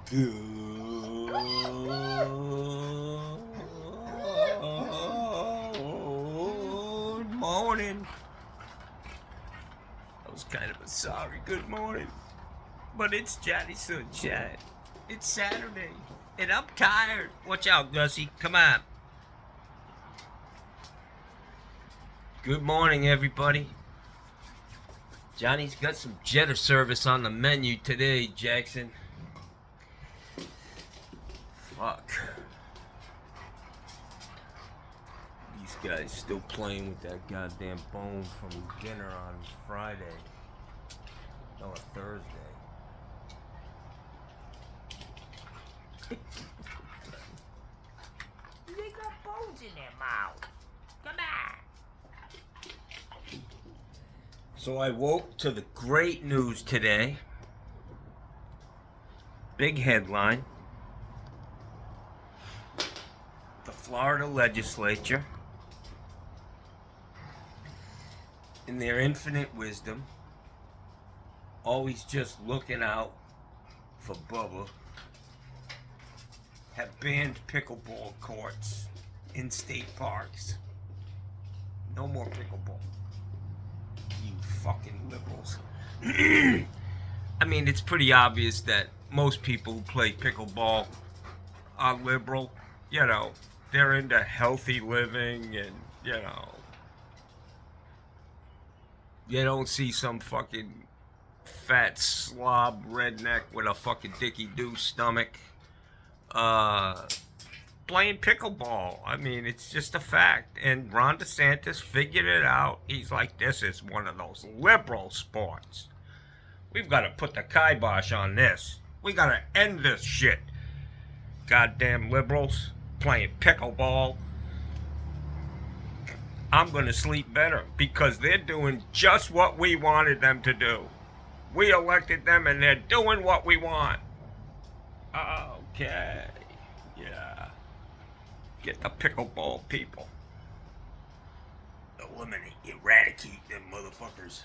Good morning. That was kind of a sorry good morning. But it's Johnny Sunshine. It's Saturday. And I'm tired. Watch out, Gussie. Come on. Good morning, everybody. Johnny's got some Jetta service on the menu today, Jackson. Fuck. These guys still playing with that goddamn bone from dinner on Friday. No, Thursday. They got bones in their mouth. Come on. So I woke to the great news today. Big headline. The Florida legislature, in their infinite wisdom, always just looking out for Bubba, have banned pickleball courts in state parks. No more pickleball. You fucking liberals. I mean, it's pretty obvious that most people who play pickleball are liberal. You know, they're into healthy living and, you know, you don't see some fucking fat slob redneck with a fucking dicky-doo stomach playing pickleball. I mean, it's just a fact. And Ron DeSantis figured it out. He's like, this is one of those liberal sports. We've got to put the kibosh on this. We got to end this shit. Goddamn liberals playing pickleball. I'm going to sleep better because they're doing just what we wanted them to do. We elected them and they're doing what we want. Okay. Yeah. Get the pickleball people. Eliminate, eradicate them motherfuckers.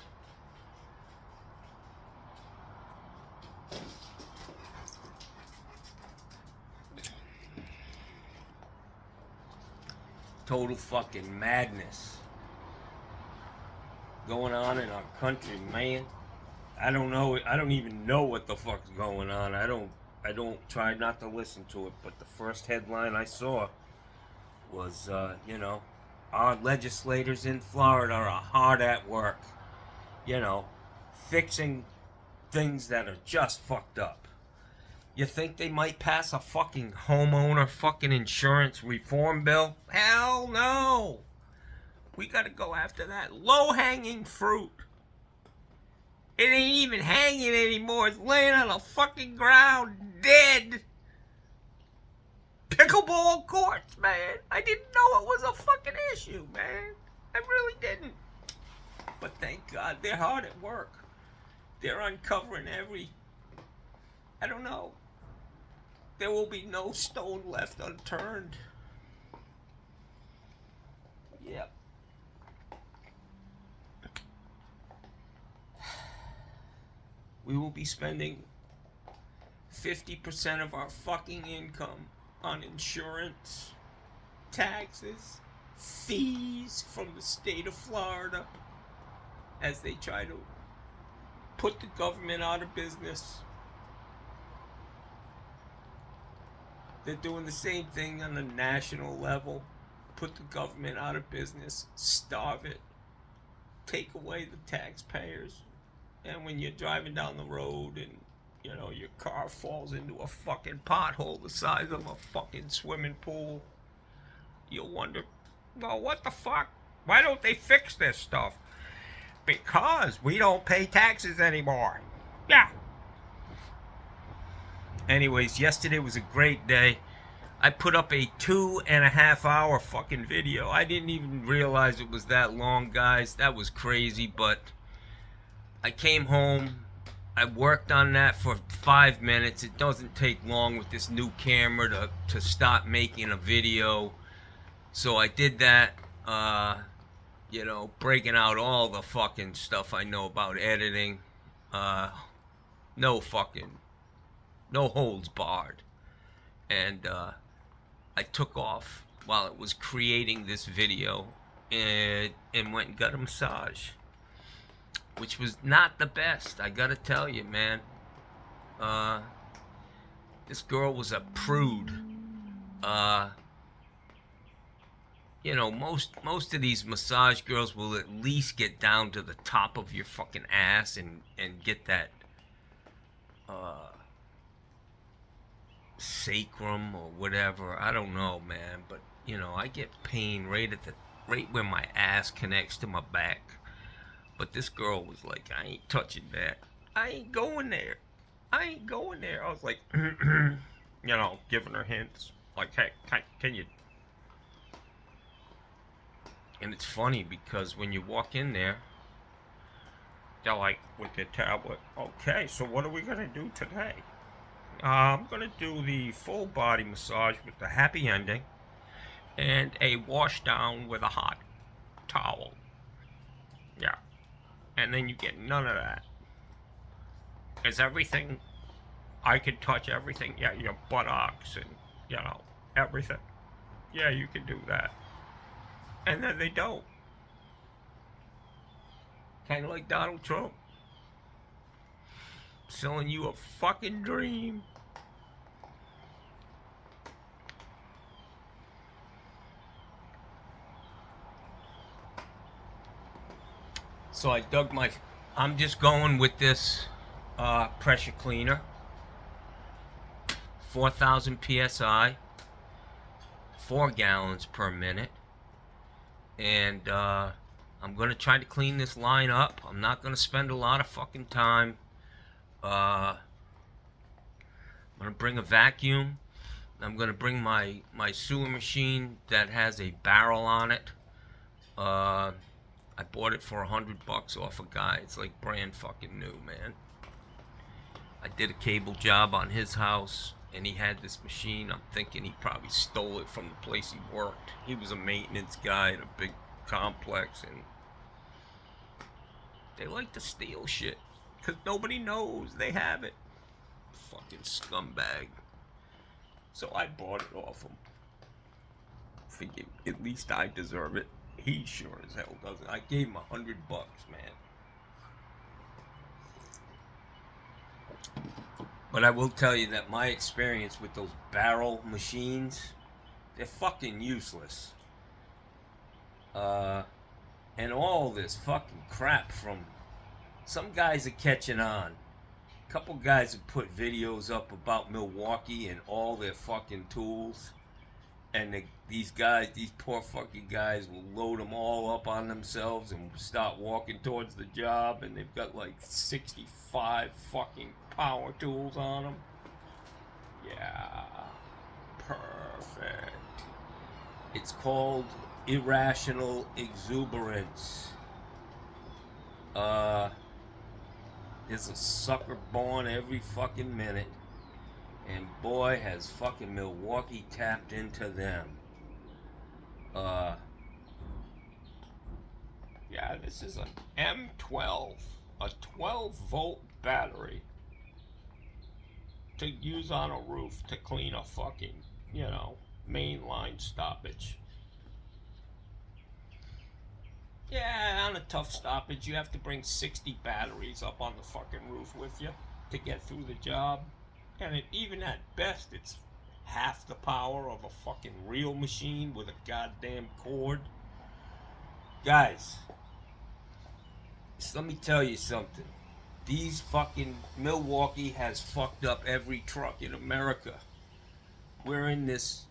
Total fucking madness going on in our country, man. I don't know. I don't even know what the fuck's going on. I don't try not to listen to it, but the first headline I saw was, you know, our legislators in Florida are hard at work, you know, fixing things that are just fucked up. You think they might pass a fucking homeowner fucking insurance reform bill? Hell no! We gotta go after that low-hanging fruit. It ain't even hanging anymore. It's laying on the fucking ground, dead. Pickleball courts, man. I didn't know it was a fucking issue, man. I really didn't. But thank God they're hard at work. They're uncovering I don't know. There will be no stone left unturned. Yep. We will be spending 50% of our fucking income on insurance, taxes, fees from the state of Florida as they try to put the government out of business. They're doing the same thing on the national level. Put the government out of business, starve it, take away the taxpayers. And when you're driving down the road and, you know, your car falls into a fucking pothole the size of a fucking swimming pool, you'll wonder, well, what the fuck? Why don't they fix this stuff? Because we don't pay taxes anymore. Yeah. Anyways, yesterday was a great day. I put up a 2.5 hour fucking video. I didn't even realize it was that long, guys. That was crazy, but I came home. I worked on that for 5 minutes. It doesn't take long with this new camera to start making a video. So I did that, you know, breaking out all the fucking stuff I know about editing. No fucking no holds barred. And I took off while it was creating this video and went and got a massage, which was not the best. I gotta tell you, man. This girl was a prude. You know, most of these massage girls will at least get down to the top of your fucking ass and get that sacrum or whatever. I don't know, man, but you know, I get pain right where my ass connects to my back. But this girl was like, I ain't touching that. I ain't going there. I ain't going there. I was like, you know, giving her hints. Like, hey, can you? And it's funny because when you walk in there, they're like, with their tablet, okay, so what are we going to do today? I'm going to do the full body massage with the happy ending and a wash down with a hot towel. Yeah. And then you get none of that. Is everything, I can touch everything? Yeah, your buttocks and, you know, everything. Yeah, you can do that. And then they don't. Kind of like Donald Trump. Selling you a fucking dream. So I'm just going with this pressure cleaner. 4,000 PSI. 4 gallons per minute. And I'm going to try to clean this line up. I'm not going to spend a lot of fucking time. I'm going to bring a vacuum. I'm going to bring my sewer machine that has a barrel on it. I bought it for $100 off a guy. It's like brand fucking new, man. I did a cable job on his house, and he had this machine. I'm thinking he probably stole it from the place he worked. He was a maintenance guy at a big complex, and they like to steal shit because nobody knows they have it. Fucking scumbag. So I bought it off him. Figured at least I deserve it. He sure as hell doesn't. I gave him $100, man. But I will tell you that my experience with those barrel machines, they're fucking useless. And all this fucking crap from some guys are catching on. A couple guys have put videos up about Milwaukee and all their fucking tools. And these poor fucking guys will load them all up on themselves and start walking towards the job, and they've got like 65 fucking power tools on them. Yeah, perfect. It's called irrational exuberance. There's a sucker born every fucking minute. And boy, has fucking Milwaukee tapped into them. Yeah, this is an M12, a 12-volt battery to use on a roof to clean a fucking, you know, main line stoppage. Yeah, on a tough stoppage, you have to bring 60 batteries up on the fucking roof with you to get through the job. And even at best, it's half the power of a fucking real machine with a goddamn cord. Guys, let me tell you something. These fucking Milwaukee has fucked up every truck in America. We're in this,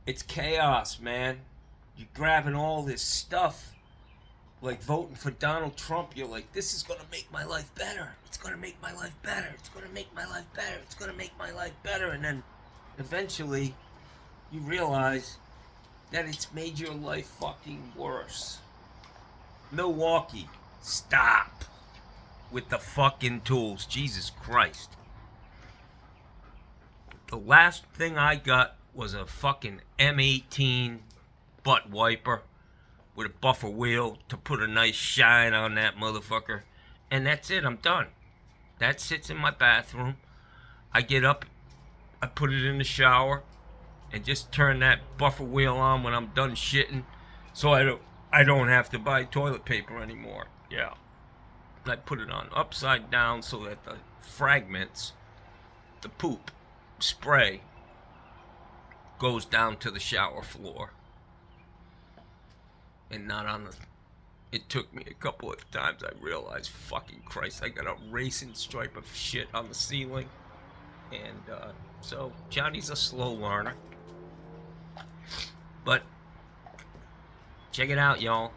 it's chaos, man. You're grabbing all this stuff. Like voting for Donald Trump, you're like, this is going to make my life better. It's going to make my life better. It's going to make my life better. It's going to make my life better. And then eventually you realize that it's made your life fucking worse. Milwaukee, stop with the fucking tools. Jesus Christ. The last thing I got was a fucking M18 butt wiper with a buffer wheel to put a nice shine on that motherfucker. And that's it. I'm done. That sits in my bathroom. I get up, I put it in the shower, and just turn that buffer wheel on when I'm done shitting, so I don't have to buy toilet paper anymore. Yeah. I put it on upside down so that the fragments, the poop, spray, goes down to the shower floor and not on the. It took me a couple of times. I realized, fucking Christ, I got a racing stripe of shit on the ceiling. And so Johnny's a slow learner. But check it out, y'all.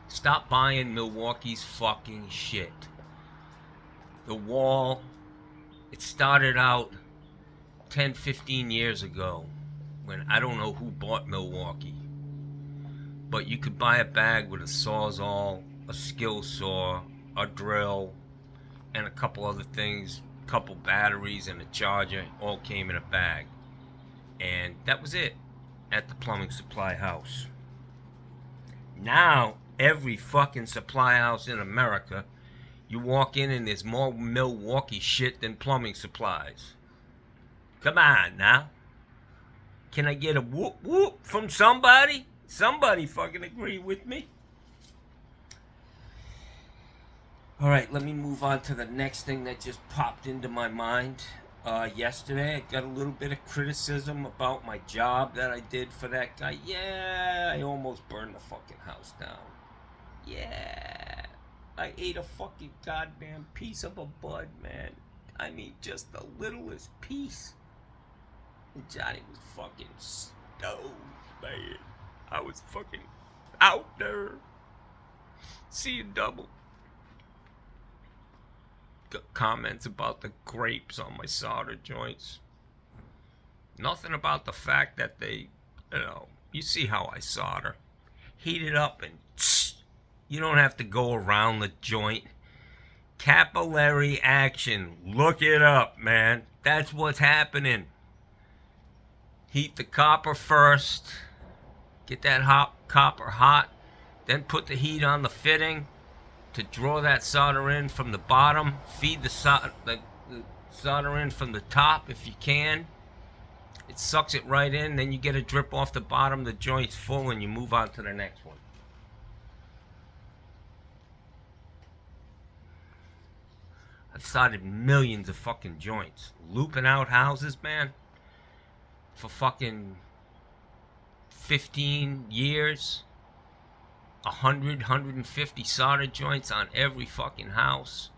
Stop buying Milwaukee's fucking shit. The wall, it started out 10, 15 years ago when I don't know who bought Milwaukee. But you could buy a bag with a Sawzall, a skill saw, a drill, and a couple other things, a couple batteries and a charger, all came in a bag. And that was it at the plumbing supply house. Now, every fucking supply house in America, you walk in and there's more Milwaukee shit than plumbing supplies. Come on now. Can I get a whoop whoop from somebody? Somebody fucking agree with me. Alright, let me move on to the next thing that just popped into my mind. Yesterday, I got a little bit of criticism about my job that I did for that guy. Yeah, I almost burned the fucking house down. Yeah, I ate a fucking goddamn piece of a bud, man. I mean, just the littlest piece. And Johnny was fucking stoked, man. I was fucking out there seeing double. Got comments about the grapes on my solder joints. Nothing about the fact that they, you see how I solder. Heat it up and you don't have to go around the joint. Capillary action. Look it up, man. That's what's happening. Heat the copper first. Get that copper hot. Then put the heat on the fitting to draw that solder in from the bottom. Feed the solder in from the top if you can. It sucks it right in. Then you get a drip off the bottom. The joint's full and you move on to the next one. I've soldered millions of fucking joints. Looping out houses, man. For fucking 15 years. 150 solder joints on every fucking house.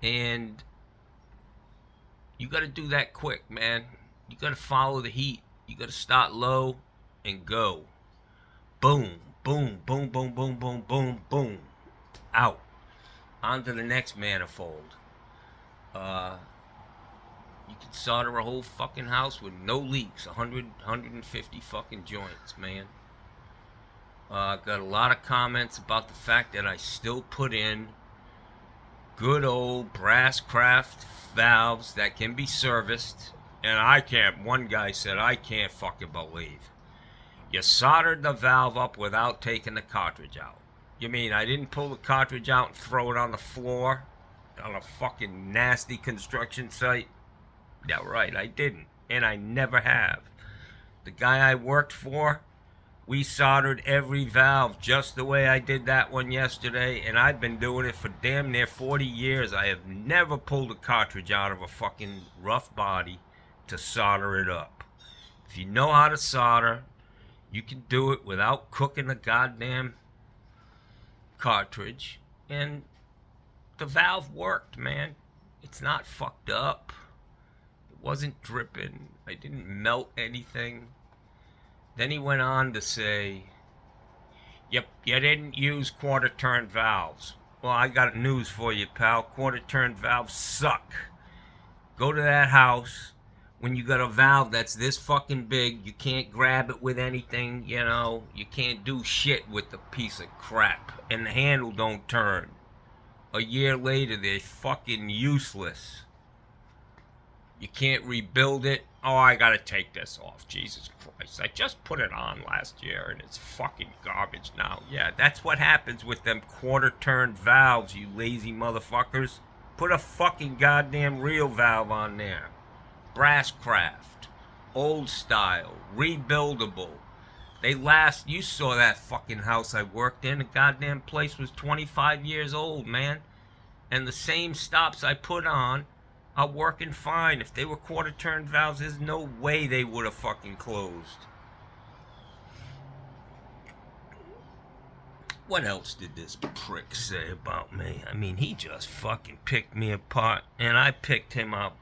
And you gotta do that quick, man. You gotta follow the heat. You gotta start low and go. Boom, boom, boom, boom, boom, boom, boom, boom. Out. On to the next manifold. You can solder a whole fucking house with no leaks. 150 fucking joints, man. Got a lot of comments about the fact that I still put in good old brass craft valves that can be serviced. And I can't, one guy said, I can't fucking believe you soldered the valve up without taking the cartridge out. You mean I didn't pull the cartridge out and throw it on the floor on a fucking nasty construction site? Yeah, right, I didn't. And I never have. The guy I worked for, we soldered every valve just the way I did that one yesterday, and I've been doing it for damn near 40 years. I have never pulled a cartridge out of a fucking rough body to solder it up. If you know how to solder, you can do it without cooking the goddamn cartridge. And the valve worked, man. It's not fucked up. It wasn't dripping. I didn't melt anything. Then he went on to say, yep, you didn't use quarter-turn valves. Well, I got news for you, pal. Quarter-turn valves suck. Go to that house. When you got a valve that's this fucking big, you can't grab it with anything, you can't do shit with the piece of crap. And the handle don't turn. A year later, they're fucking useless. You can't rebuild it. Oh, I gotta take this off. Jesus Christ. I just put it on last year and it's fucking garbage now. Yeah, that's what happens with them quarter-turned valves, you lazy motherfuckers. Put a fucking goddamn real valve on there. Brass craft. Old style. Rebuildable. They last. You saw that fucking house I worked in. The goddamn place was 25 years old, man. And the same stops I put on are working fine. If they were quarter-turned valves, there's no way they would have fucking closed. What else did this prick say about me? I mean, he just fucking picked me apart, and I picked him up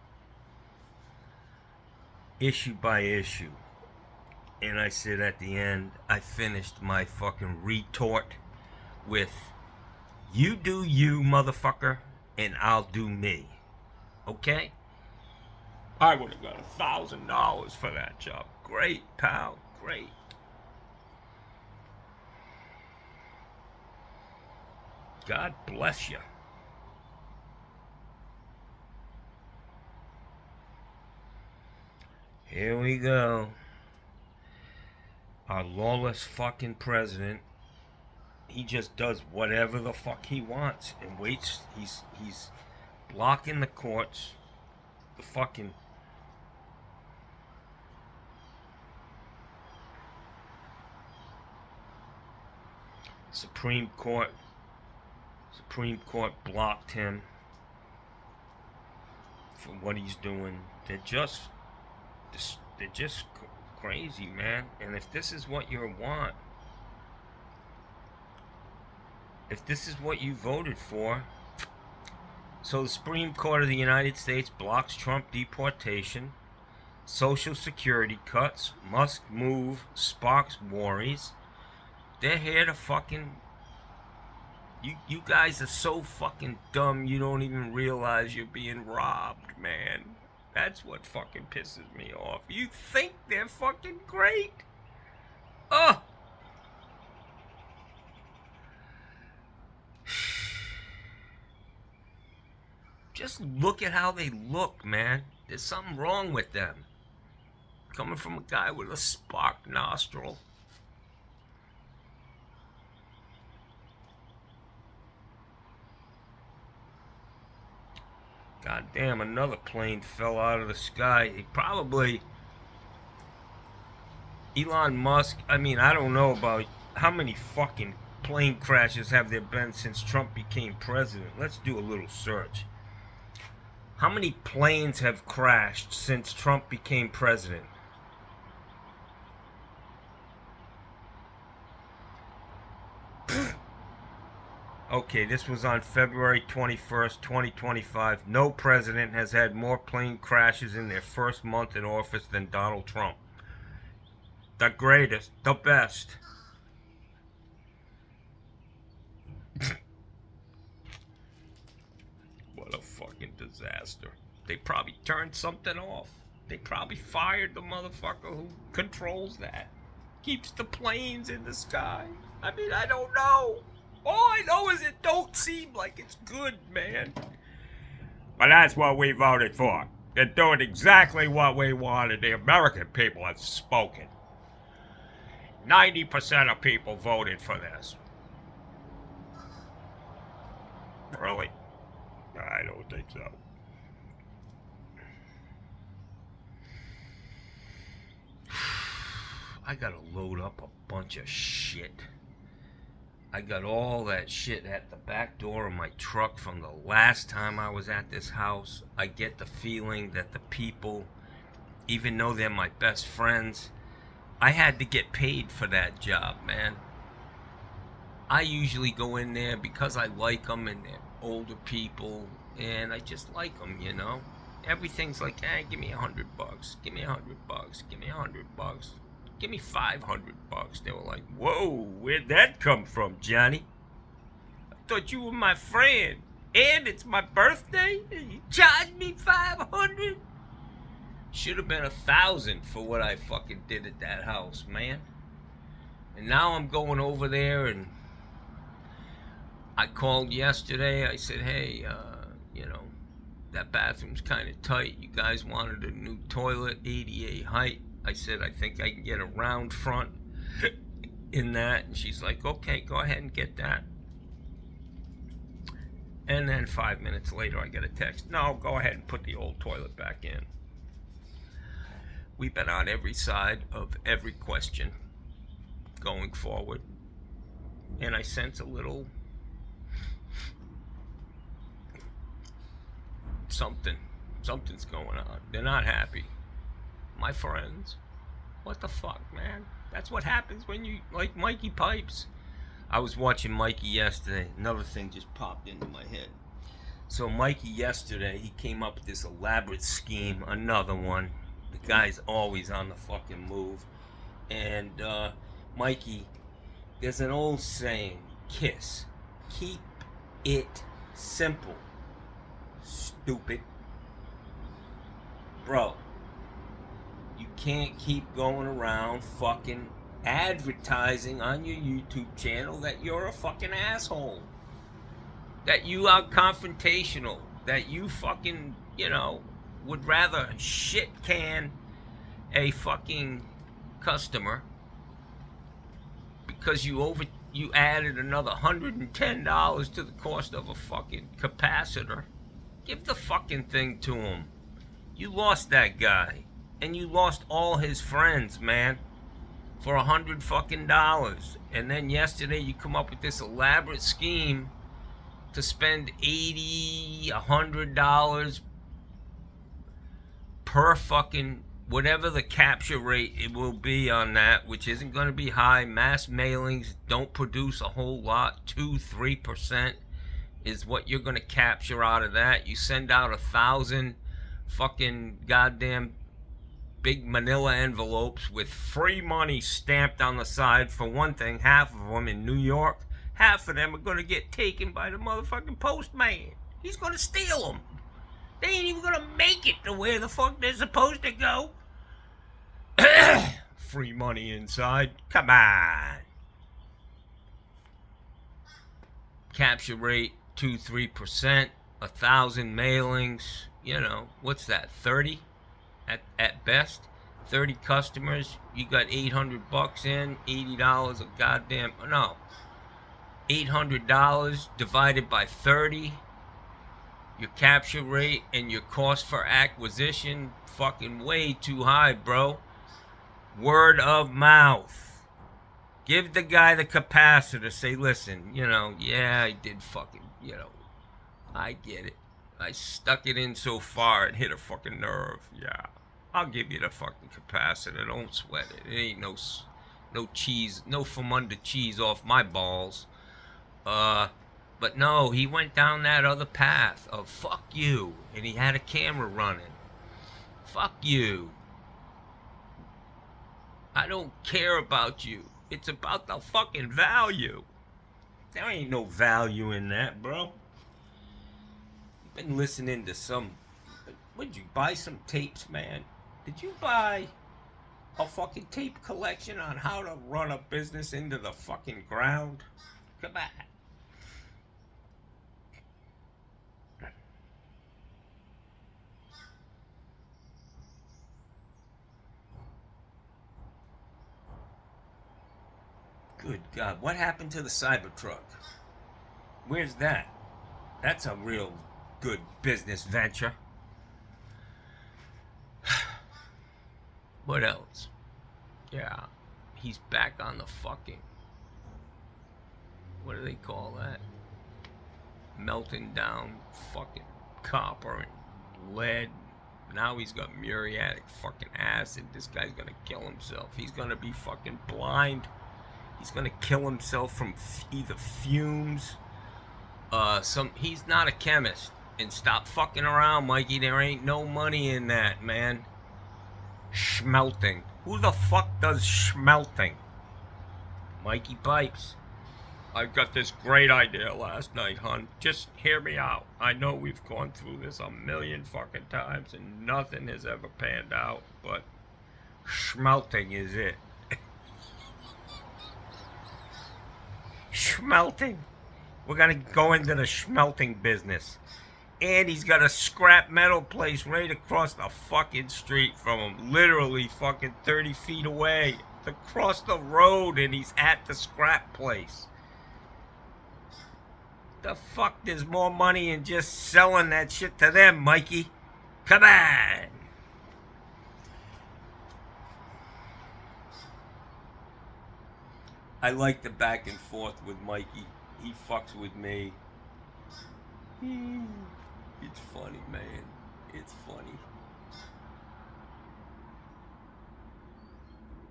issue by issue. And I said at the end, I finished my fucking retort with, you do you, motherfucker, and I'll do me. Okay? I would have got $1,000 for that job. Great, pal. Great. God bless you. Here we go. Our lawless fucking president. He just does whatever the fuck he wants and waits. He's blocking the courts. The fucking Supreme Court blocked him for what he's doing. They're just crazy, man. And if this is what you want, if this is what you voted for, so the Supreme Court of the United States blocks Trump deportation, Social Security cuts, Musk move sparks worries. They're here to fucking... You guys are so fucking dumb you don't even realize you're being robbed, man. That's what fucking pisses me off. You think they're fucking great? Ugh! Just look at how they look, man. There's something wrong with them. Coming from a guy with a spark nostril. God damn, another plane fell out of the sky. He probably... Elon Musk, I mean, I don't know about how many fucking plane crashes have there been since Trump became president. Let's do a little search. How many planes have crashed since Trump became president? Okay, this was on February 21st, 2025. No president has had more plane crashes in their first month in office than Donald Trump. The greatest, the best. What a fucking disaster. They probably turned something off. They probably fired the motherfucker who controls that. Keeps the planes in the sky. I mean, I don't know. All I know is it don't seem like it's good, man. But that's what we voted for. They're doing exactly what we wanted. The American people have spoken. 90% of people voted for this. Really? I don't think so. I gotta load up a bunch of shit. I got all that shit at the back door of my truck from the last time I was at this house. I get the feeling that the people, even though they're my best friends, I had to get paid for that job, man. I usually go in there because I like them and they're older people and I just like them, you know. Everything's like, hey, give me $100, give me $100, give me $100. Give me $500. They were like, whoa, where'd that come from, Johnny? I thought you were my friend. And it's my birthday? And you charged me $500? Should have been $1,000 for what I fucking did at that house, man. And now I'm going over there and I called yesterday. I said, hey, you know, that bathroom's kind of tight. You guys wanted a new toilet, ADA height. I said, I think I can get a round front in that. And she's like, okay, go ahead and get that. And then 5 minutes later, I get a text. No, go ahead and put the old toilet back in. We've been on every side of every question going forward. And I sense a little something's going on. They're not happy. My friends, what the fuck, man? That's what happens when you like Mikey Pipes. I was watching Mikey yesterday. Another thing just popped into my head. So Mikey yesterday, he came up with this elaborate scheme, another one. The guy's always on the fucking move. And Mikey, there's an old saying, KISS, keep it simple. Stupid. Bro, you can't keep going around fucking advertising on your YouTube channel that you're a fucking asshole. That you are confrontational. That you fucking, would rather shit can a fucking customer because you added another $110 to the cost of a fucking capacitor. Give the fucking thing to him. You lost that guy. And you lost all his friends, man. For $100 fucking dollars. And then yesterday you come up with this elaborate scheme to spend $80, $100 per fucking whatever the capture rate it will be on that, which isn't going to be high. Mass mailings don't produce a whole lot. 2-3% is what you're going to capture out of that. You send out 1,000 fucking goddamn big manila envelopes with free money stamped on the side. For one thing, half of them in New York, half of them are going to get taken by the motherfucking postman. He's going to steal them. They ain't even going to make it to where the fuck they're supposed to go. Free money inside. Come on. Capture rate 2-3%. 1,000 mailings. What's that? 30 at best. 30 customers. You got $800 in. $80 of goddamn. No. $800 divided by 30. Your capture rate and your cost for acquisition fucking way too high, bro. Word of mouth. Give the guy the capacitor. Say, listen, yeah, I did fucking, I get it. I stuck it in so far it hit a fucking nerve. Yeah, I'll give you the fucking capacitor. Don't sweat it. It ain't no cheese, no from under cheese off my balls. But no, he went down that other path of fuck you. And he had a camera running. Fuck you. I don't care about you. It's about the fucking value. There ain't no value in that, bro. Been listening to some. Would you buy some tapes, man? Did you buy a fucking tape collection on how to run a business into the fucking ground? Come on. Good God, what happened to the Cybertruck? Where's that? That's a real good business venture. What else? Yeah, he's back on the fucking, what do they call that? Melting down fucking copper and lead. Now he's got muriatic fucking acid. This guy's gonna kill himself. He's gonna be fucking blind. He's gonna kill himself from either fumes. He's not a chemist. And stop fucking around, Mikey. There ain't no money in that, man. Schmelting. Who the fuck does schmelting? Mikey Pipes. I got this great idea last night, hon. Just hear me out. I know we've gone through this a million fucking times and nothing has ever panned out, but schmelting is it. Schmelting. We're gonna go into the schmelting business. And he's got a scrap metal place right across the fucking street from him. Literally fucking 30 feet away. Across the road, and he's at the scrap place. The fuck, there's more money in just selling that shit to them, Mikey. Come on. I like the back and forth with Mikey. He fucks with me. It's funny, man. It's funny.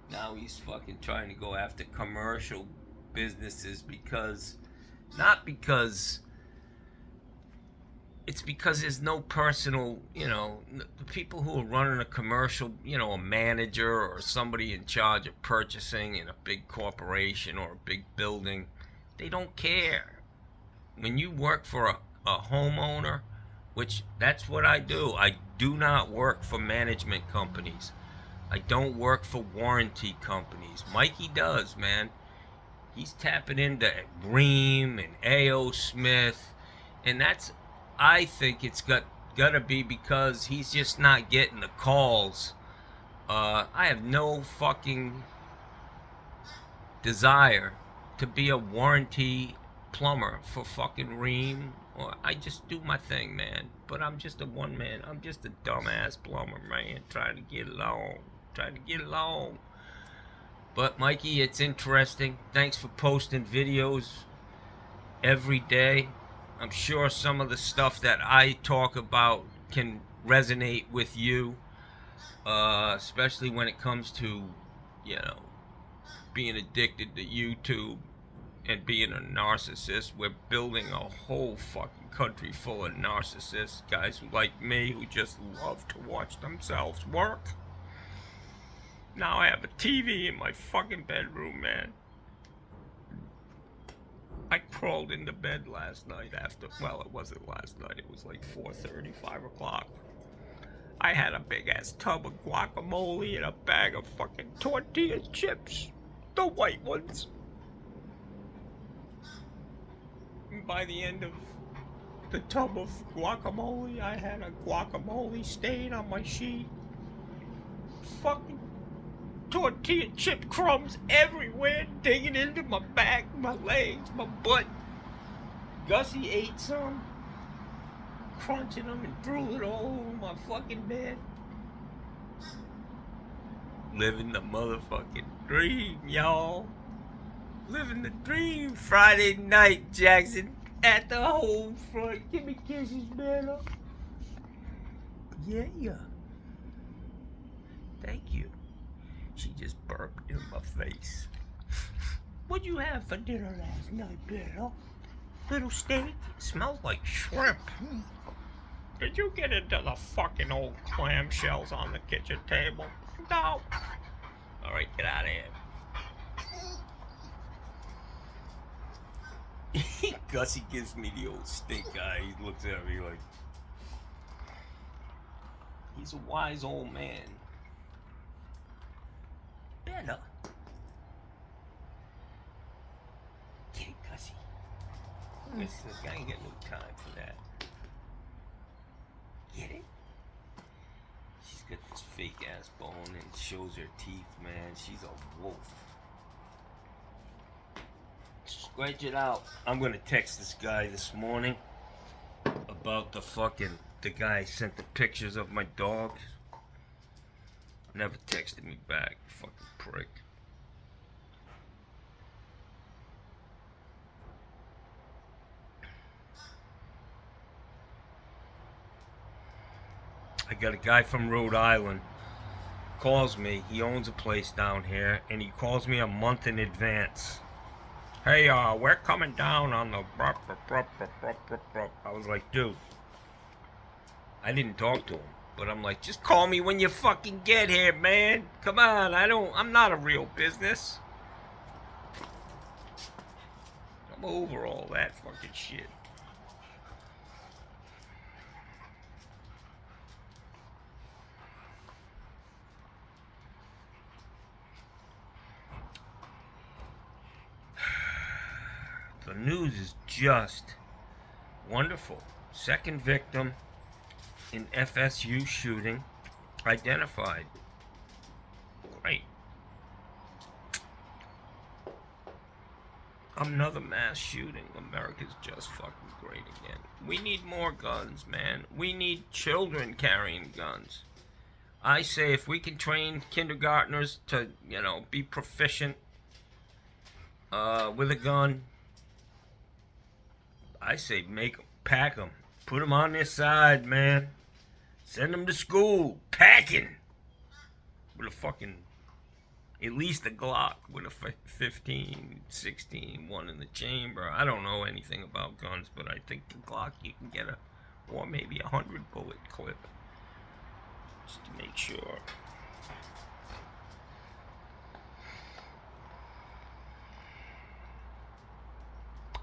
Now he's fucking trying to go after commercial businesses because, not because, it's because there's no personal, the people who are running a commercial, a manager or somebody in charge of purchasing in a big corporation or a big building, they don't care. When you work for a homeowner, which that's what I do. I do not work for management companies. I don't work for warranty companies. Mikey does, man. He's tapping into Bream and A.O. Smith, and that's, I think it's gotta be because he's just not getting the calls. I have no fucking desire to be a warranty plumber for fucking Ream. Or I just do my thing, man. But I'm just a one man. I'm just a dumbass plumber, man, trying to get along. But Mikey, it's interesting. Thanks for posting videos every day. I'm sure some of the stuff that I talk about can resonate with you, especially when it comes to, being addicted to YouTube and being a narcissist. We're building a whole fucking country full of narcissists, guys like me who just love to watch themselves work. Now I have a TV in my fucking bedroom, man. I crawled into bed last night after, well, it wasn't last night, it was like 4:30, 5 o'clock. I had a big ass tub of guacamole and a bag of fucking tortilla chips. The white ones. And by the end of the tub of guacamole, I had a guacamole stain on my sheet. Fucking tortilla chip crumbs everywhere, digging into my back, my legs, my butt. Gussie ate some, crunching them and drooling all over my fucking bed. Living the motherfucking dream, y'all. Living the dream. Friday night, Jackson, at the home front. Give me kisses, man. Yeah. Thank you. She just burped in my face. What'd you have for dinner last night, Bill? Little steak? It smells like shrimp. Did you get into the fucking old clamshells on the kitchen table? No. Alright, get out of here. Gussie gives me the old stink eye. He looks at me like... He's a wise old man. Better. Get it, Gussie. Listen, I ain't got no time for that. Get it? She's got this fake ass bone and shows her teeth, man. She's a wolf. Scratch it out. I'm gonna text this guy this morning about the guy sent the pictures of my dogs. Never texted me back, fucking prick. I got a guy from Rhode Island calls me. He owns a place down here, and he calls me a month in advance. Hey, we're coming down on the... I was like, dude, I didn't talk to him, but I'm like, just call me when you fucking get here, man. Come on, I'm not a real business. I'm over all that fucking shit. The news is just wonderful. Second victim in FSU shooting identified. Great. Another mass shooting. America's just fucking great again. We need more guns, man. We need children carrying guns. I say if we can train kindergartners to, be proficient with a gun, I say pack them. Put them on their side, man. Send them to school. Packing. With a fucking, at least a Glock with a 15, 16, one in the chamber. I don't know anything about guns, but I think the Glock you can get or maybe 100 bullet clip. Just to make sure.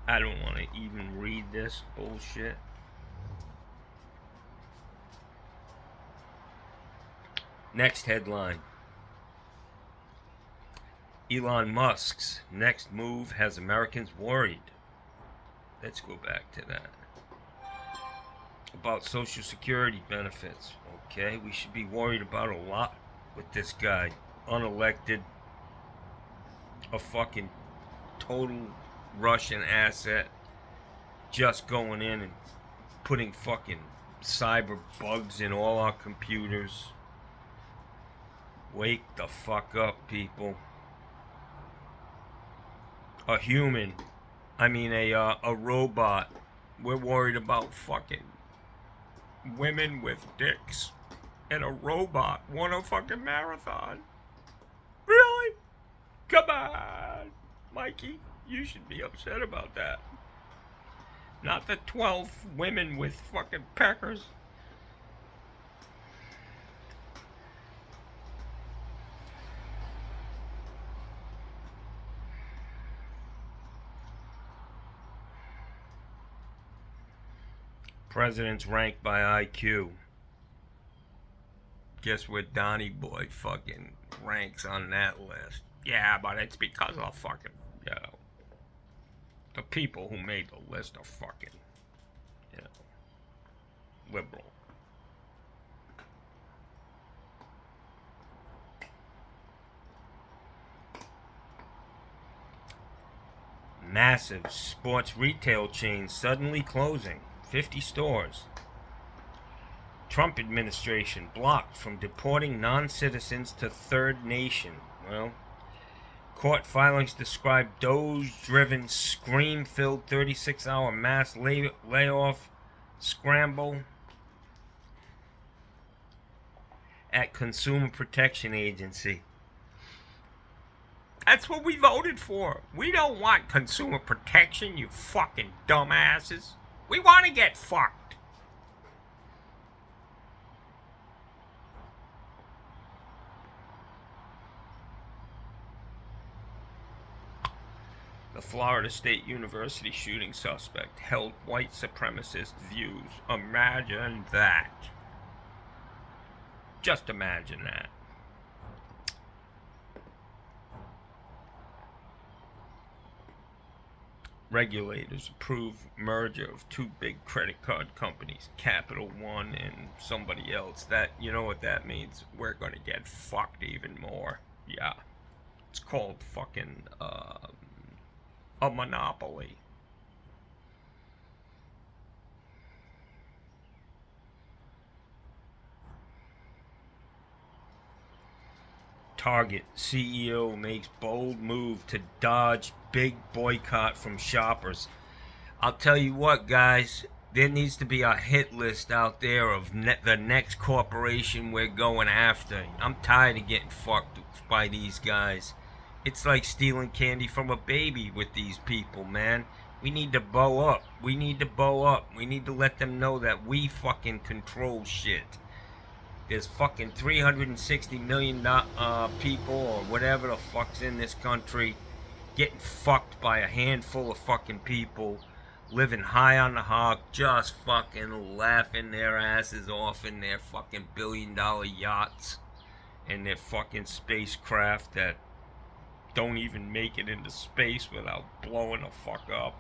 I don't want to even read this bullshit. Next headline. Elon Musk's next move has Americans worried. Let's go back to that. About Social Security benefits. Okay, we should be worried about a lot with this guy. Unelected. A fucking total Russian asset. Just going in and putting fucking cyber bugs in all our computers. Wake the fuck up, people. A human. A robot. We're worried about fucking women with dicks. And a robot won a fucking marathon. Really? Come on, Mikey. You should be upset about that. Not the 12 women with fucking peckers. Presidents ranked by IQ. Guess where Donnie Boy fucking ranks on that list? Yeah, but it's because of fucking, the people who made the list are fucking, liberal. Massive sports retail chain suddenly closing. 50 stores. Trump administration blocked from deporting non-citizens to third nation. Well, court filings describe Doge-driven, scream-filled 36-hour mass layoff scramble at Consumer Protection Agency. That's what we voted for. We don't want consumer protection, you fucking dumbasses. We want to get fucked. The Florida State University shooting suspect held white supremacist views. Imagine that. Just imagine that. Regulators approve merger of two big credit card companies, Capital One and somebody else. That, you know what that means? We're gonna get fucked even more. Yeah. It's called fucking, a monopoly. Target CEO makes bold move to dodge big boycott from shoppers. I'll tell you what, guys. There needs to be a hit list out there of the next corporation we're going after. I'm tired of getting fucked by these guys. It's like stealing candy from a baby with these people, man. We need to bow up. We need to bow up. We need to let them know that we fucking control shit. There's fucking 360 million people or whatever the fuck's in this country getting fucked by a handful of fucking people living high on the hog, just fucking laughing their asses off in their fucking billion-dollar yachts and their fucking spacecraft that don't even make it into space without blowing the fuck up.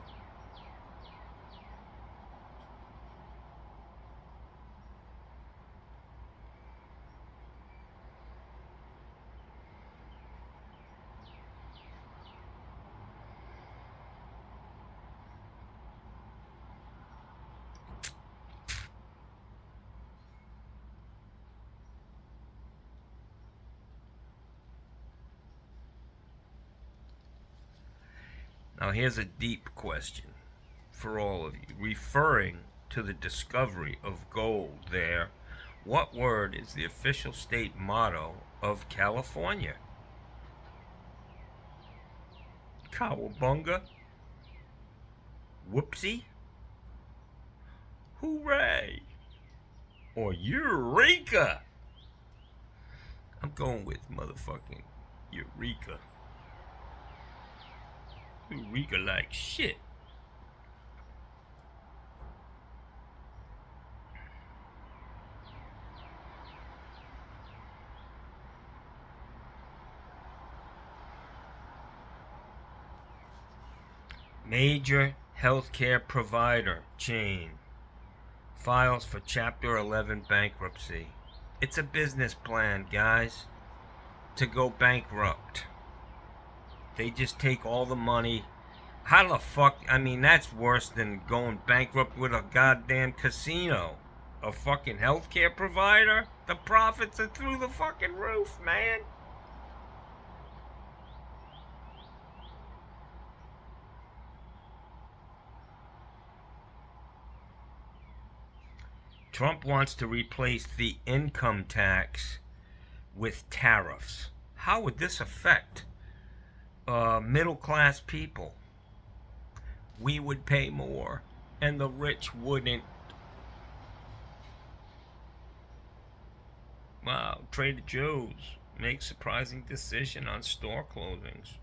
Now here's a deep question for all of you. Referring to the discovery of gold there, what word is the official state motto of California? Cowabunga? Whoopsie? Hooray? Or Eureka? I'm going with motherfucking Eureka. Eureka like shit. Major healthcare provider chain files for Chapter 11 bankruptcy. It's a business plan, guys, to go bankrupt. They just take all the money. How the fuck? I mean, that's worse than going bankrupt with a goddamn casino. A fucking healthcare provider? The profits are through the fucking roof, man. Trump wants to replace the income tax with tariffs. How would this affect middle-class people? We would pay more, and the rich wouldn't. Wow, Trader Joe's makes surprising decision on store closings.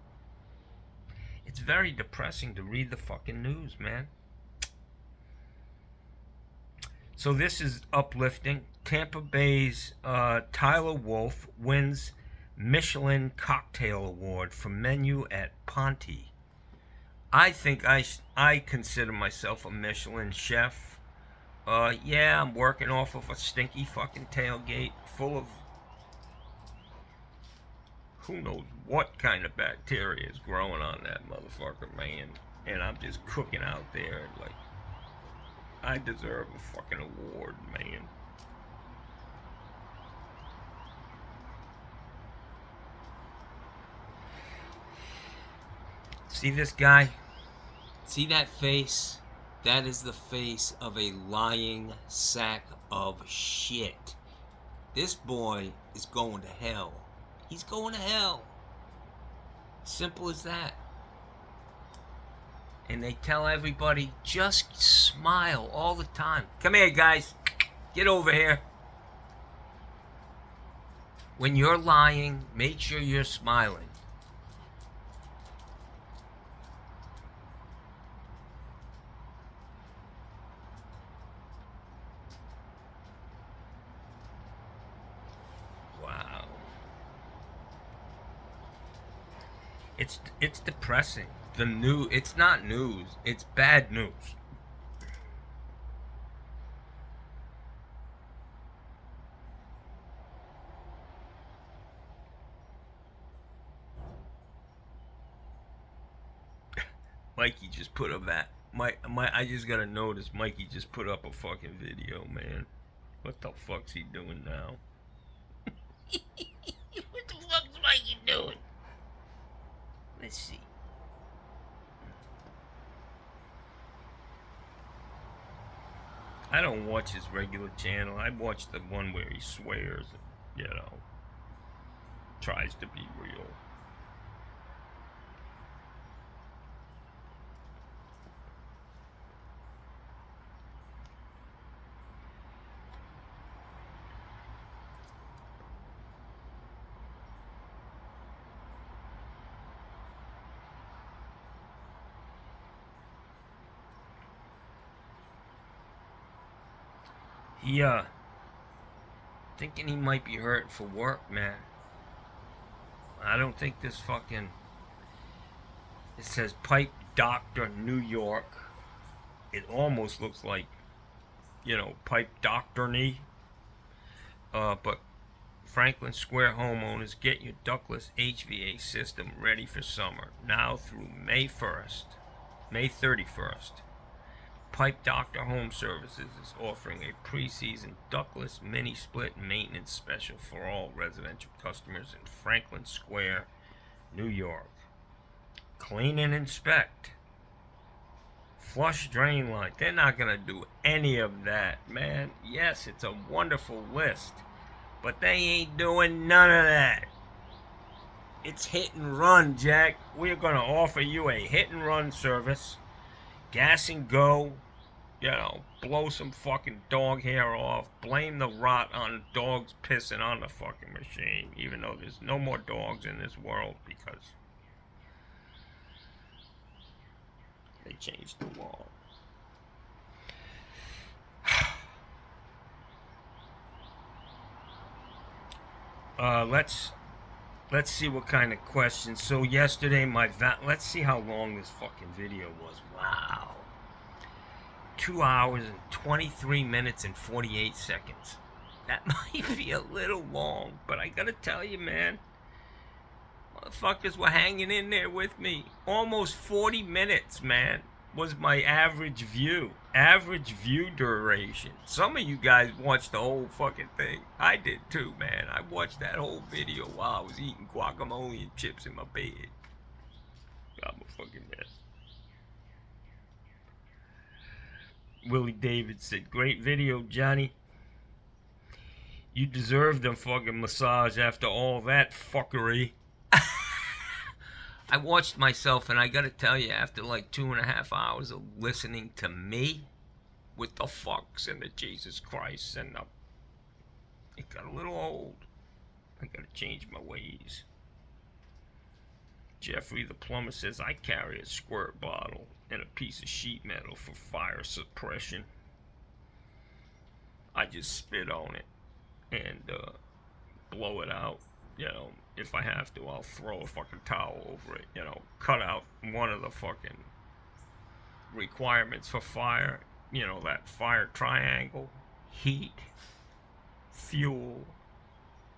It's very depressing to read the fucking news, man. So this is uplifting. Tampa Bay's Tyler Wolf wins Michelin Cocktail Award for menu at Ponte. I think I consider myself a Michelin chef. Yeah, I'm working off of a stinky fucking tailgate full of who knows what kind of bacteria is growing on that motherfucker, man. And I'm just cooking out there like I deserve a fucking award, man. See this guy? See that face? That is the face of a lying sack of shit. This boy is going to hell. He's going to hell. Simple as that. And they tell everybody, just smile all the time. Come here, guys. Get over here. When you're lying, make sure you're smiling. Wow. It's depressing. It's not news. It's bad news. Mikey just put up that. I just gotta notice Mikey just put up a fucking video, man. What the fuck's he doing now? What the fuck's Mikey doing? Let's see. I don't watch his regular channel. I watch the one where he swears and, tries to be real. Thinking he might be hurt for work, man. I don't think this fucking... It says Pipe Doctor New York. It almost looks like, Pipe Doctor-ny. But Franklin Square homeowners, get your ductless HVAC system ready for summer. Now through May 31st. Pipe Doctor Home Services is offering a pre-season ductless mini-split maintenance special for all residential customers in Franklin Square, New York. Clean and inspect. Flush drain line. They're not going to do any of that, man. Yes, it's a wonderful list, but they ain't doing none of that. It's hit and run, Jack. We're going to offer you a hit and run service. Gas and go. You know, blow some fucking dog hair off. Blame the rot on dogs pissing on the fucking machine, even though there's no more dogs in this world because they changed the law. Let's see what kind of questions. So yesterday, let's see how long this fucking video was. Wow. 2 hours and 23 minutes and 48 seconds. That might be a little long, but I gotta tell you, man, motherfuckers were hanging in there with me. Almost 40 minutes, man, was my average view. Average view duration. Some of you guys watched the whole fucking thing. I did too, man. I watched that whole video while I was eating guacamole and chips in my bed. I'm a fucking mess. Willie David said, great video, Johnny. You deserve the fucking massage after all that fuckery. I watched myself, and I gotta tell you, after like 2.5 hours of listening to me with the fucks and the Jesus Christ, and it got a little old. I gotta change my ways. Jeffrey the plumber says, I carry a squirt bottle and a piece of sheet metal for fire suppression. I just spit on it and blow it out. You know, if I have to, I'll throw a fucking towel over it. You know, cut out one of the fucking requirements for fire. You know, that fire triangle: heat, fuel,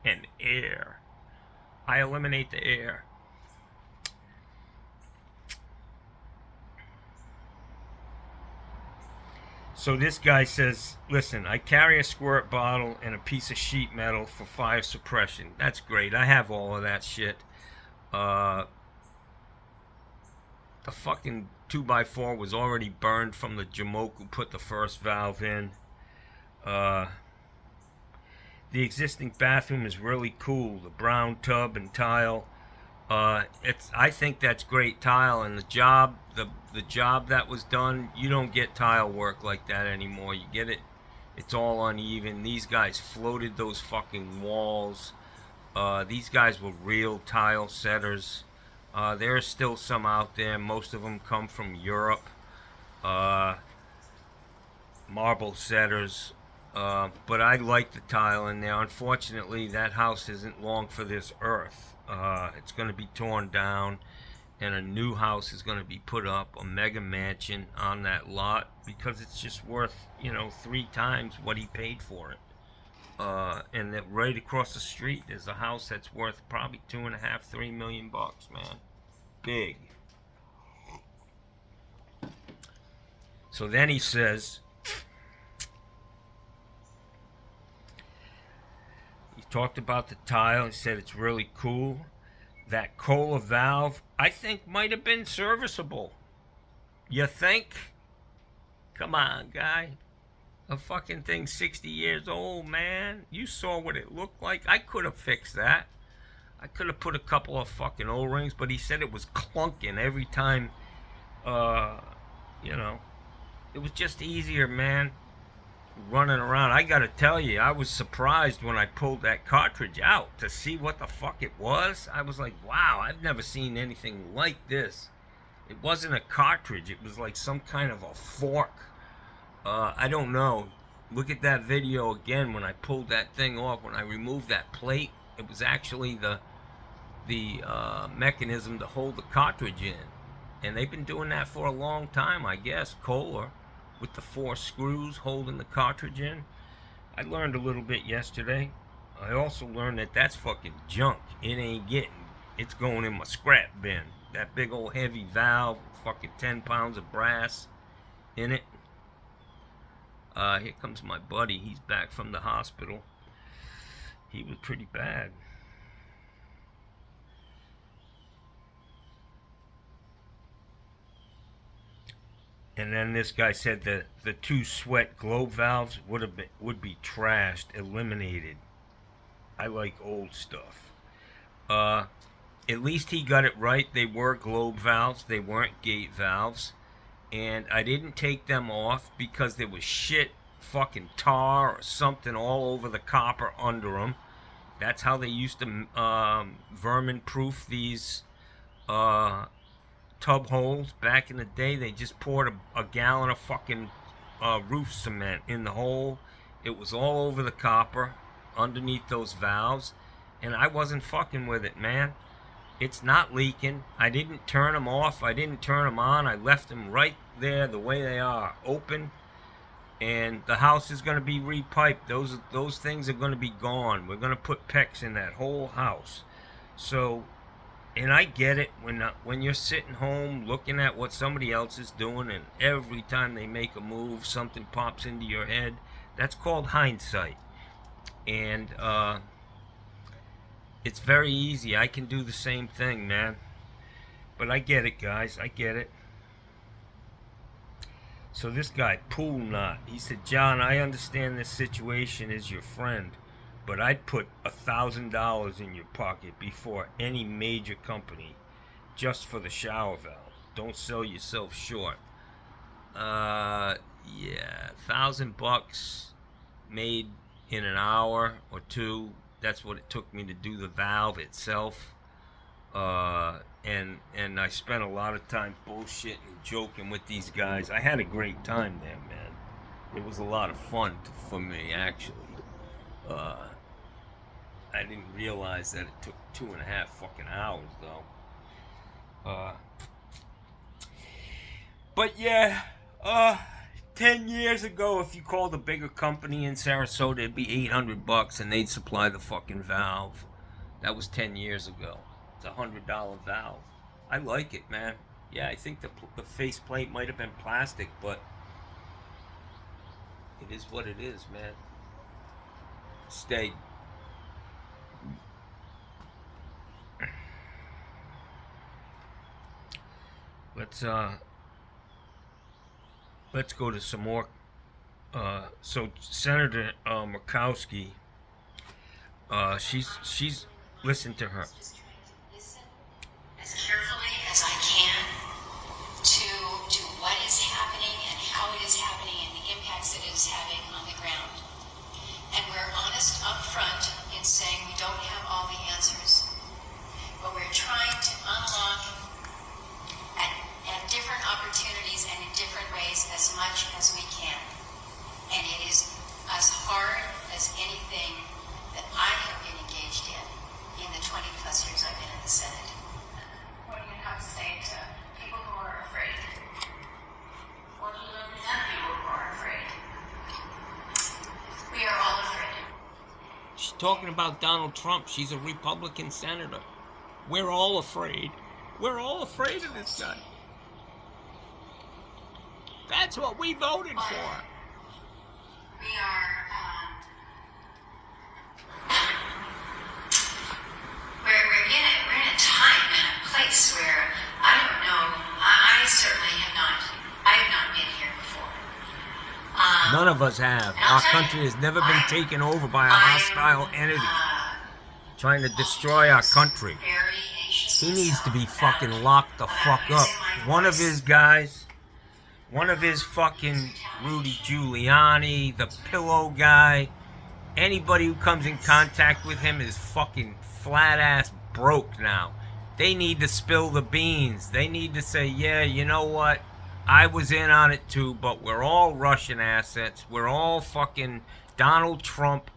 and air. I eliminate the air. So this guy says, listen, I carry a squirt bottle and a piece of sheet metal for fire suppression. That's great. I have all of that shit. The fucking 2x4 was already burned from the Jamoke who put the first valve in. The existing bathroom is really cool. The brown tub and tile. I think that's great tile, and the job that was done, you don't get tile work like that anymore. You get it, it's all uneven. These guys floated those fucking walls. These guys were real tile setters. There are still some out there. Most of them come from Europe. Marble setters. But I like the tile in there. Unfortunately, that house isn't long for this earth. It's going to be torn down, and a new house is going to be put up, a mega mansion on that lot, because it's just worth, 3 times what he paid for it. And that right across the street, there's a house that's worth probably $2.5-3 million bucks, man. Big. So then he says, he talked about the tile. He said it's really cool. That Kohler valve, I think, might have been serviceable. You think? Come on, guy. A fucking thing 60 years old, man. You saw what it looked like. I could have fixed that. I could have put a couple of fucking O-rings, but he said it was clunking every time, It was just easier, man, running around. I gotta tell you, I was surprised when I pulled that cartridge out to see what the fuck it was. I was like, wow, I've never seen anything like this. It wasn't a cartridge. It was like some kind of a fork. I don't know. Look at that video again when I pulled that thing off. When I removed that plate, it was actually the mechanism to hold the cartridge in. And they've been doing that for a long time, I guess. Kohler, with the 4 screws holding the cartridge in. I learned a little bit yesterday. I also learned that that's fucking junk. It ain't getting. It's going in my scrap bin. That big old heavy valve, fucking 10 pounds of brass in it. Here comes my buddy. He's back from the hospital. He was pretty bad. And then this guy said that the two sweat globe valves would be trashed, eliminated. I like old stuff. At least he got it right. They were globe valves. They weren't gate valves. And I didn't take them off because there was shit, fucking tar or something all over the copper under them. That's how they used to vermin-proof these tub holes back in the day. They just poured a gallon of fucking roof cement in the hole. It was all over the copper underneath those valves, and I wasn't fucking with it, man. It's not leaking. I didn't turn them off. I didn't turn them on. I left them right there the way they are, open. And the house is going to be repiped. Those things are going to be gone. We're going to put PEX in that whole house. So, and I get it when you're sitting home looking at what somebody else is doing, and every time they make a move, something pops into your head. That's called hindsight. And it's very easy. I can do the same thing, man. But I get it, guys. I get it. So this guy, Pool Knot, he said, John, I understand this situation is your friend, but I'd put $1,000 in your pocket before any major company just for the shower valve. Don't sell yourself short. Yeah, $1,000 made in an hour or two. That's what it took me to do the valve itself. And I spent a lot of time bullshitting and joking with these guys. I had a great time there, man. It was a lot of fun for me, actually. I didn't realize that it took 2.5 fucking hours, though. But yeah, 10 years ago, if you called a bigger company in Sarasota, it'd be $800 and they'd supply the fucking valve. That was 10 years ago. It's a $100 valve. I like it, man. Yeah, I think the faceplate might have been plastic, but it is what it is, man. Stay. Let's go to some more. So Senator Murkowski, she's listen to her. As carefully as I can to what is happening and how it is happening and the impacts it is having on the ground. And we're honest up front in saying we don't have all the answers, but we're trying to unlock at different opportunities and in different ways as much as we can. And it is as hard as anything that I have been engaged in the 20 plus years I've been in the Senate. What do you have to say to people who are afraid? Or do you represent people who are afraid? We are all afraid. She's talking about Donald Trump. She's a Republican senator. We're all afraid. We're all afraid of this guy. That's what we voted for. We are, we're in a time and a place where I don't know, I certainly I have not been here before. None of us have. Our country has never been taken over by a hostile entity trying to destroy our country. He needs to be fucking locked the fuck up. One of his guys, one of his fucking Rudy Giuliani, the pillow guy, anybody who comes in contact with him is fucking flat ass broke now. They need to spill the beans. They need to say, yeah, you know what? I was in on it too, but we're all Russian assets. We're all fucking Donald Trump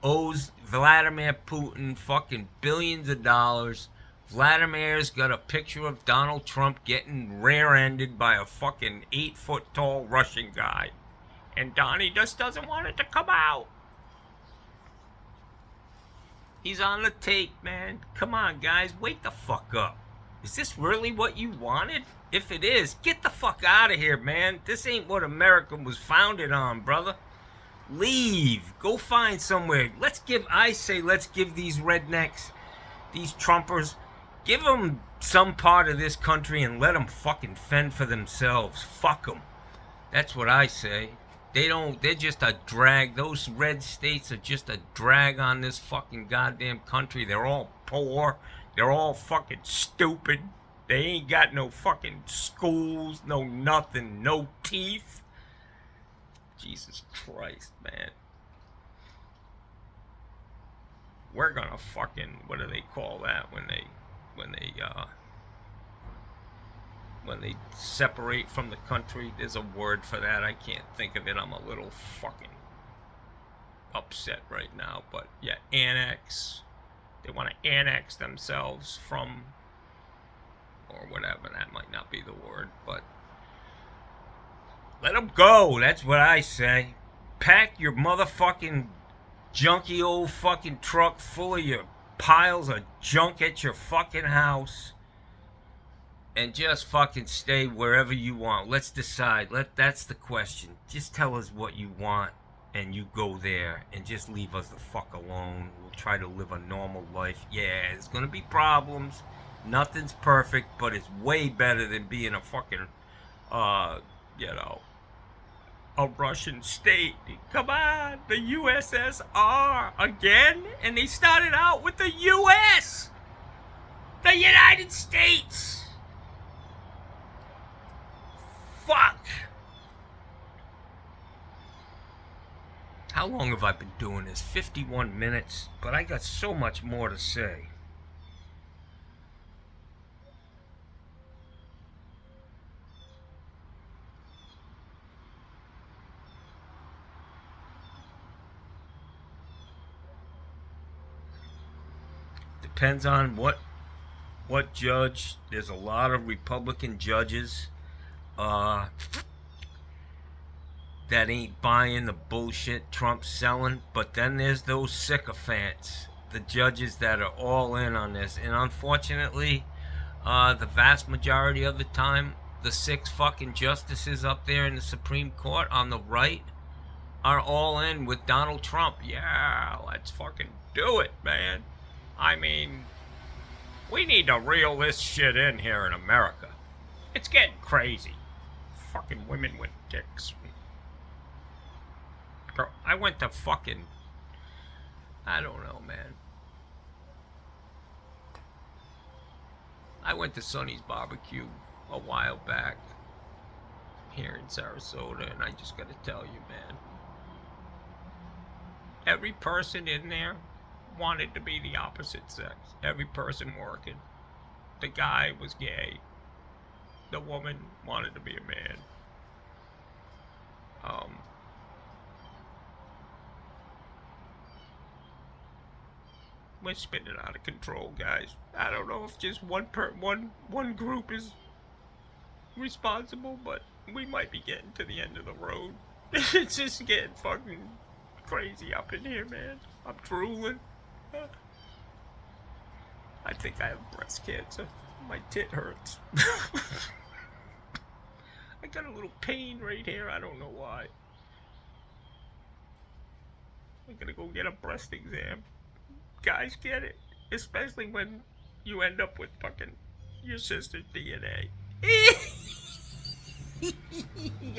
owes Vladimir Putin fucking billions of dollars. Vladimir's got a picture of Donald Trump getting rear-ended by a fucking 8-foot-tall Russian guy. And Donnie just doesn't want it to come out. He's on the tape, man. Come on, guys. Wake the fuck up. Is this really what you wanted? If it is, get the fuck out of here, man. This ain't what America was founded on, brother. Leave. Go find somewhere. Let's give these rednecks, these Trumpers, give them some part of this country and let them fucking fend for themselves. Fuck them. That's what I say. They're just a drag. Those red states are just a drag on this fucking goddamn country. They're all poor. They're all fucking stupid. They ain't got no fucking schools, no nothing, no teeth. Jesus Christ, man. We're gonna fucking, what do they call that when they separate from the country? There's a word for that. I can't think of it. I'm a little fucking upset right now. But yeah, annex. They want to annex themselves from, or whatever. That might not be the word, but let them go. That's what I say. Pack your motherfucking junky old fucking truck full of your piles of junk at your fucking house and just fucking stay wherever you want. Let's decide. That's the question. Just tell us what you want and you go there and just leave us the fuck alone. We'll try to live a normal life. Yeah, there's gonna be problems. Nothing's perfect, but it's way better than being a fucking a Russian state. Come on, the USSR again? And they started out with the US! The United States! Fuck! How long have I been doing this? 51 minutes, but I got so much more to say. Depends on what judge. There's a lot of Republican judges that ain't buying the bullshit Trump's selling, but then there's those sycophants, the judges that are all in on this, and unfortunately, the vast majority of the time, the 6 fucking justices up there in the Supreme Court on the right are all in with Donald Trump. Yeah, let's fucking do it, man. I mean, we need to reel this shit in here in America. It's getting crazy. Fucking women with dicks. Girl, I went to fucking, I don't know, man. I went to Sonny's Barbecue a while back here in Sarasota, and I just gotta tell you, man. Every person in there wanted to be the opposite sex. Every person working. The guy was gay. The woman wanted to be a man. We're spinning out of control, guys. I don't know if just one group is responsible, but we might be getting to the end of the road. It's just getting fucking crazy up in here, man. I'm drooling. I think I have breast cancer. My tit hurts. I got a little pain right here. I don't know why. I'm gonna go get a breast exam. Guys get it. Especially when you end up with fucking your sister's DNA.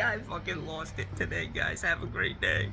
I fucking lost it today, guys. Have a great day.